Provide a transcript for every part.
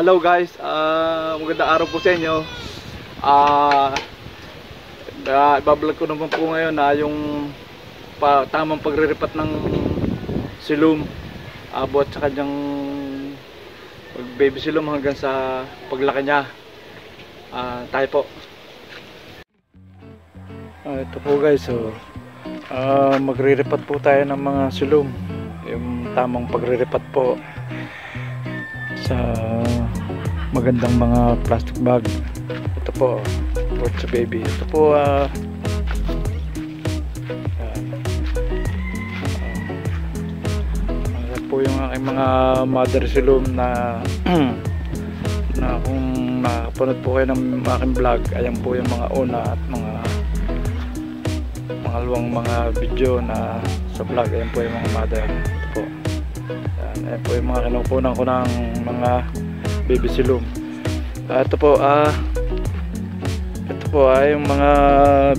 Hello guys, magandang araw po sa inyo. Ibablog ko naman po ngayon na yung tamang pagre-repat ng silum abot sa kanyang baby silum hanggang sa paglaki niya. Tayo po. Ito po guys, so magre-repat po tayo ng mga silum. Yung tamang pagre-repat po sa magandang mga plastic bag. Ito po for sa baby. Ito po po yung aking mga mother silum na na kung nakapanood po kayo ng aking vlog, ayan po yung mga una at mga pangalawang mga video na sa vlog. Ayan po yung mga mother. Ito po. Ayan po yung mga kinukunan ko ng mga baby silum. Ito po ay yung mga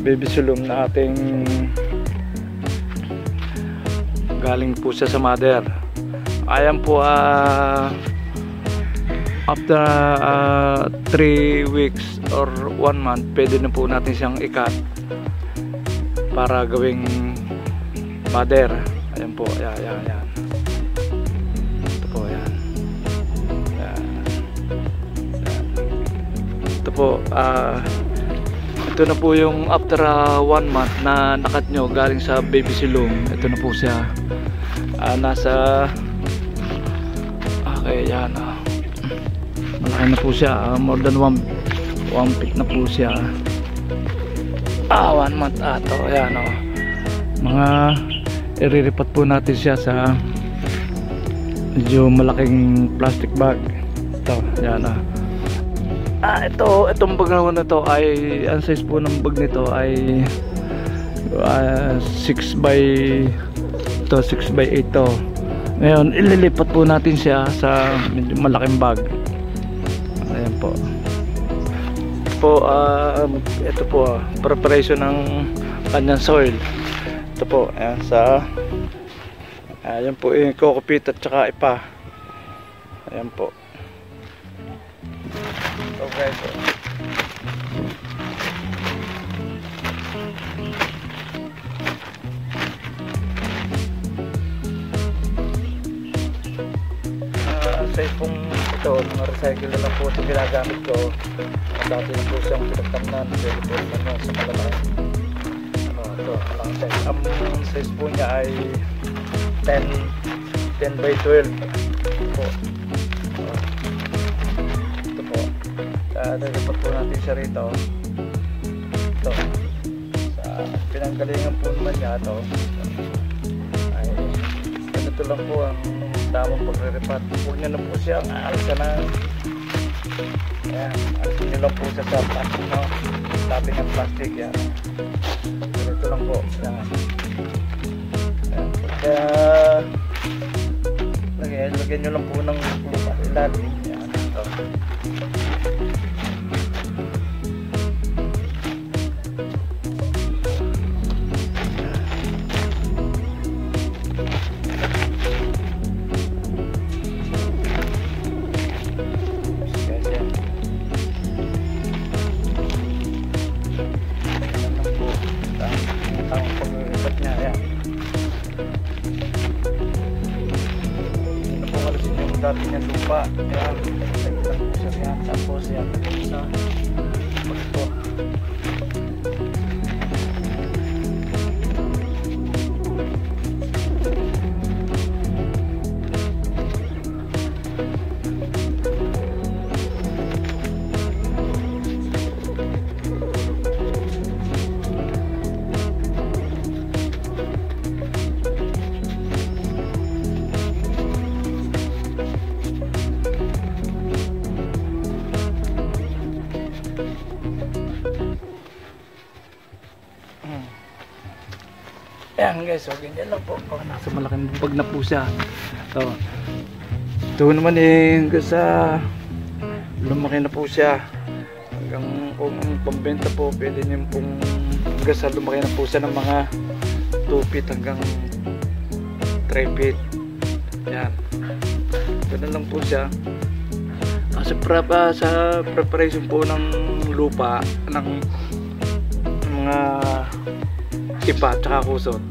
baby silum na ating galing po siya sa mother. Ayan po after 3 weeks or 1 month pwede na po natin siyang ikat para gawing mother. Ayan po, ayan. Ito po, ayan. Ito po, ito na po yung after 1 month na nakat nyo galing sa baby silum. Ito na po siya. Nasa okay, yan. Malaki na po siya. More than 1 feet na po siya. 1 month ato. Ayan o. Mga iriripat po natin siya sa medyo malaking plastic bag. Ito, yan itong bag naman na to ay ang size po ng bag nito ay 6 by 8 to. Ngayon ililipat po natin siya sa medyo malaking bag. Ayan po. Ito po preparation ng kanyang soil. Ito po, ayan ayan po yung kokopit at saka ipa. Ayan po. Okay po. Size pong ito, mga recycle na lang po ito ginagamit ko. Dati na po siyang pinagtamnan. Pwede po naman sa malalaki. Ito, malang size. Ang size po niya ay 10 by 12 po. Ito po. Nalipat po natin siya rito. Ito. Sa pinanggalingan po naman niya ito. Ay, ganito lang po ang tamang pagre-repat. Huwag nyo na po siyang aalsa na. Ayan, alsin nyo lang po siya sa plastic, no? Tabi ng plastic, yan. Ganito lang po. Ayan. Kaya lagyan nyo lang po ng lupa ilalim. Ayan, ito. Dati niya lupa, ayan, tapos yan sa pagto. Ayan guys, so ganyan lang po. Nasa malaking bag na po siya. So, ito naman sa lumaki na po siya. Hanggang kung pambenta po, pwede niyo pong hanggang sa lumaki na po siya ng mga 2 feet hanggang 3 feet. Ayan. Ganun lang po siya. Sa preparation po ng lupa ng mga ipa at kusot,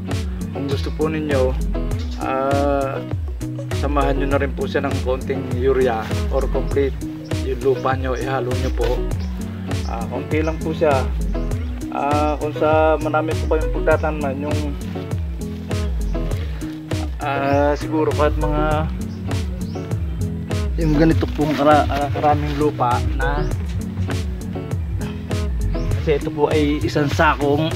kung gusto po ninyo, samahan nyo na rin po siya ng konting urea or complete. Yung lupa nyo ihalo nyo po, konti lang po siya. Kung sa marami po kayong pagtatanaman, yung siguro kahit mga yung ganito pong karaming lupa na, kasi ito po ay isang sakong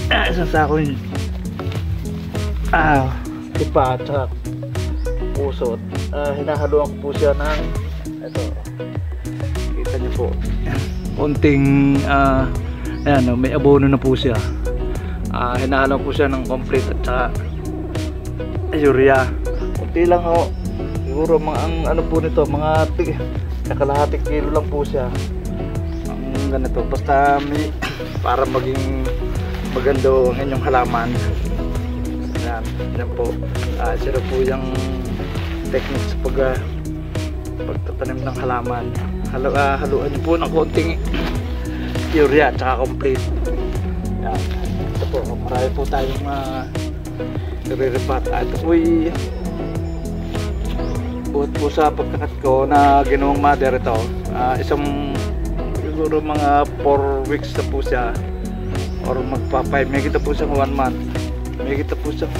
ipa at saka kusot. Hinahaluan ko po siya ng ito, kita nyo po, konting ayan, may abono na po siya. Hinahaluan po siya ng complete at saka urea. Kunti lang ho, siguro mga ano po nito, mga kalahating kilo lang po siya ang ganito, basta may para maging maganda ang inyong halaman. Yan po, sila po yung technique sa pagtatanim ng halaman. Haluan nyo po ng konting urea at saka complete. Yan, ito po, marami po tayong nire-repat. Ito po buhat po sa pagkakat ko na ginawang mother ito, isang siguro mga 4 weeks na po siya or magpa 5, may kita po siyang 1 month, may kita po siyang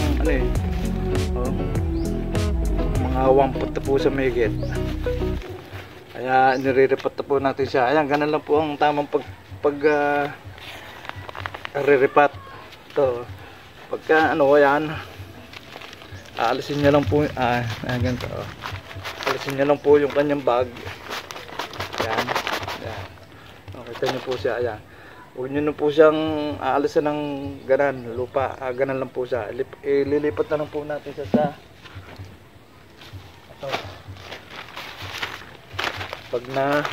mga 1 foot na po siya may higit, kaya nire-repat na po natin siya. Ayan, ganun lang po ang tamang re-repat ito. Pagka yan, aalisin nyo lang po, ganito, alisin nyo lang po yung kanyang bag. Yan. Kita nyo po siya. Ayan. Huwag nyo na po siyang aalisan ng ganan, lupa. Ganan lang po siya. Ililipat na lang po natin siya sa ito. Pag na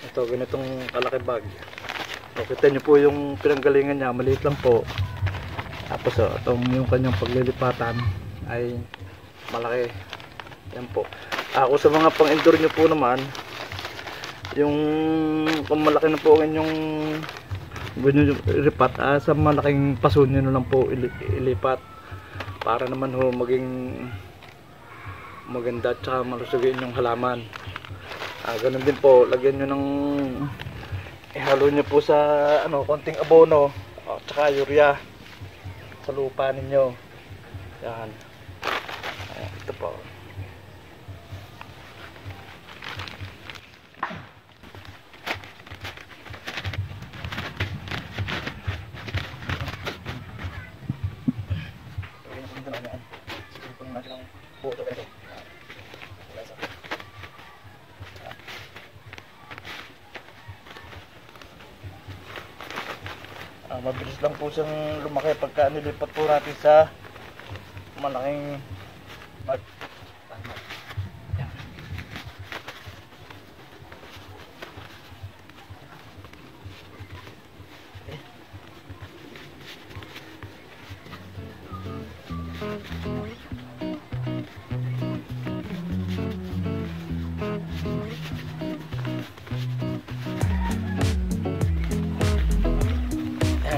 ito, ganitong kalaki bag. Kita nyo po yung pinanggalingan niya. Maliit lang po. Tapos itong yung kanyang paglilipatan ay malaki. Yan po. Ako sa mga pang-indoor nyo po naman, yung kung malaki na po ang inyong ripat, sa malaking paso nyo na lang po ilipat para naman ho maging maganda at saka malusugin yung halaman. Ganun din po, lagyan nyo ng ihalo nyo po sa konting abono at saka urea sa lupa ninyo. Yan. Ito po. Mabilis lang po siyang lumaki pagka nilipat po natin sa malaking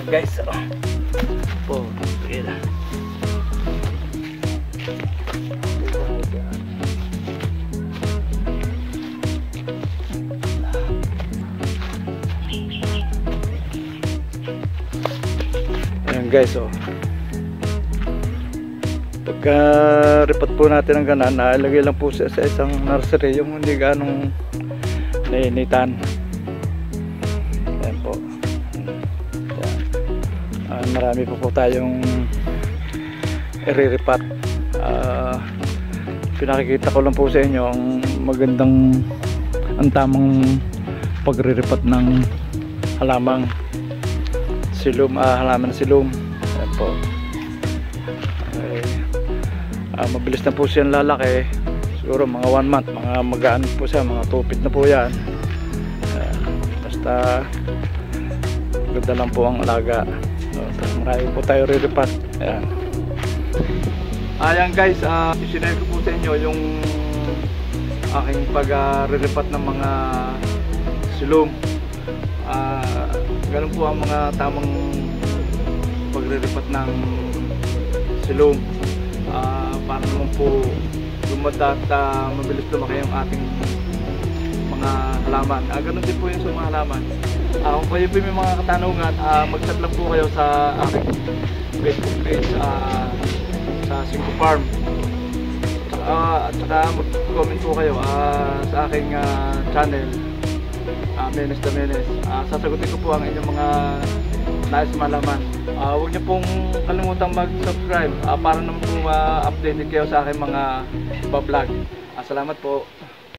guys, po, sige na. Ayan guys, pagka ripat po natin ang ganan, ilagay lang po sa isang nursery, yung hindi ganong nainitan. Ayan po. Marami po tayong iriripat. Pinakikita ko lang po sa inyo ang magandang, ang tamang pagriripat ng halamang silum, halaman silum. Ayan po. Okay. Mabilis na po siyang lalaki, siguro mga 1 month, mga magaan po siya, mga 2 feet na po yan. Basta ganda lang po ang alaga. Marami po tayo riripat. Ayan guys, isinare ko po sa inyo yung aking pag-re-repat ng mga silong. Ganun po ang mga tamang pagre-repat ng silong para naman po lumada at mabilis lumaki ang ating mga halaman. Ganun din po yun sa mga halaman. Kung kayo po may mga katanungan, mag-chat lang po kayo sa aking Facebook page sa Cinco Farm. At saka mag-comment po kayo sa aking channel, Menes the Menes. Sasagutin ko po ang inyong mga nais malaman. Huwag niyo pong kalimutang mag-subscribe para naman po ma-update kayo sa aking mga vlog. Salamat po.